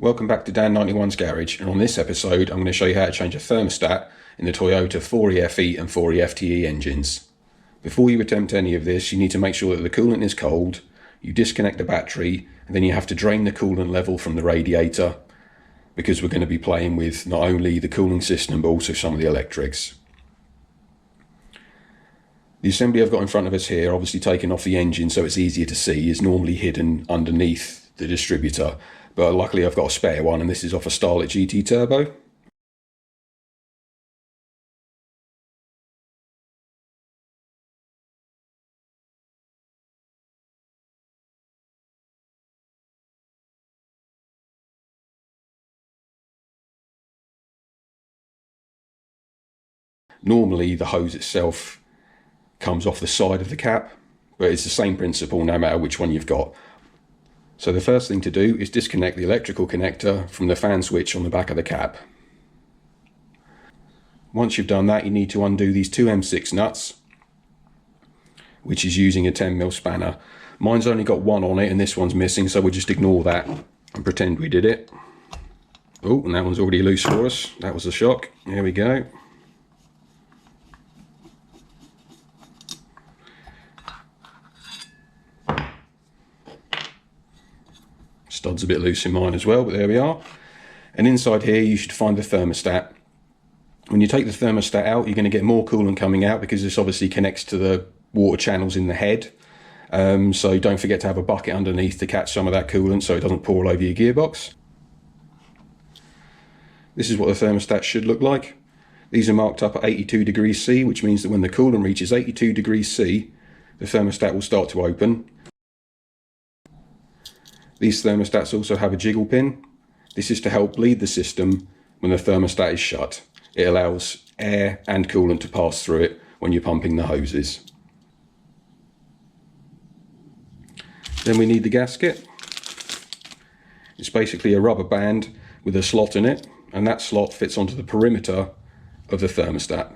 Welcome back to Dan91's Garage, and on this episode I'm going to show you how to change a thermostat in the Toyota 4EFE and 4EFTE engines. Before you attempt any of this, you need to make sure that the coolant is cold, you disconnect the battery, and then you have to drain the coolant level from the radiator, because we're going to be playing with not only the cooling system but also some of the electrics. The assembly I've got in front of us here, obviously taken off the engine so it's easier to see, is normally hidden underneath the distributor. But luckily I've got a spare one, and this is off a Starlet GT Turbo. Normally the hose itself comes off the side of the cap, but it's the same principle no matter which one you've got. So the first thing to do is disconnect the electrical connector from the fan switch on the back of the cap. Once you've done that, you need to undo these two M6 nuts, which is using a 10mm spanner. Mine's only got one on it and this one's missing, so we'll just ignore that and pretend we did it. Oh, and that one's already loose for us. That was a shock. There we go. Stud's a bit loose in mine as well, but there we are. And inside here you should find the thermostat. When you take the thermostat out, you're going to get more coolant coming out because this obviously connects to the water channels in the head. So don't forget to have a bucket underneath to catch some of that coolant so it doesn't pour all over your gearbox. This is what the thermostat should look like. These are marked up at 82 degrees C, which means that when the coolant reaches 82 degrees C, the thermostat will start to open. These thermostats also have a jiggle pin. This is to help bleed the system when the thermostat is shut. It allows air and coolant to pass through it when you're pumping the hoses. Then we need the gasket. It's basically a rubber band with a slot in it, and that slot fits onto the perimeter of the thermostat.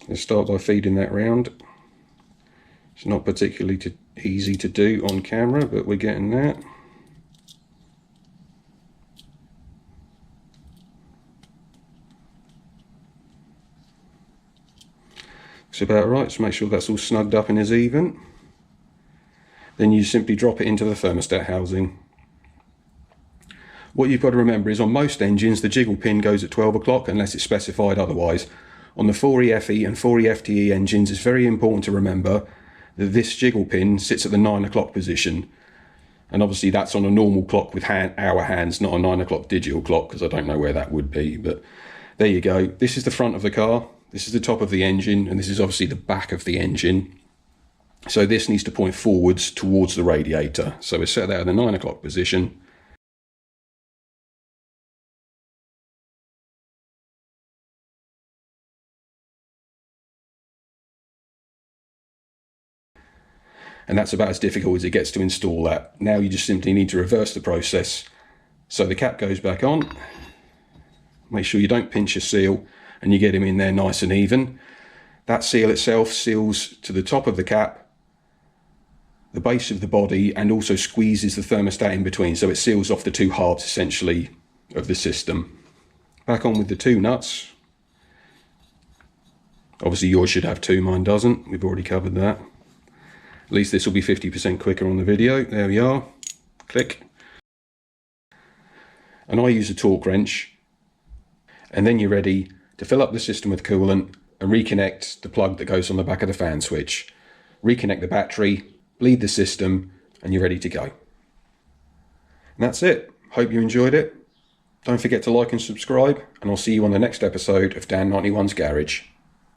Let's start by feeding that round. It's not particularly easy to do on camera, but we're getting that. Looks about right, so make sure that's all snugged up and is even. Then you simply drop it into the thermostat housing. What you've got to remember is on most engines the jiggle pin goes at 12 o'clock unless it's specified otherwise. On the 4EFE and 4EFTE engines it's very important to remember that this jiggle pin sits at the 9 o'clock position, and obviously that's on a normal clock with hour hands, not a 9 o'clock digital clock, because I don't know where that would be, but there you go. This is the front of the car, this is the top of the engine, and this is obviously the back of the engine. So this needs to point forwards towards the radiator. So we set that at the 9 o'clock position. And that's about as difficult as it gets to install that. Now you just simply need to reverse the process. So the cap goes back on. Make sure you don't pinch your seal and you get him in there nice and even. That seal itself seals to the top of the cap, the base of the body, and also squeezes the thermostat in between. So it seals off the two halves essentially of the system. Back on with the two nuts. Obviously yours should have two, mine doesn't. We've already covered that. At least this will be 50% quicker on the video. There we are. Click. And I use a torque wrench. And then you're ready to fill up the system with coolant and reconnect the plug that goes on the back of the fan switch. Reconnect the battery, bleed the system, and you're ready to go. And that's it. Hope you enjoyed it. Don't forget to like and subscribe, and I'll see you on the next episode of Dan91's Garage.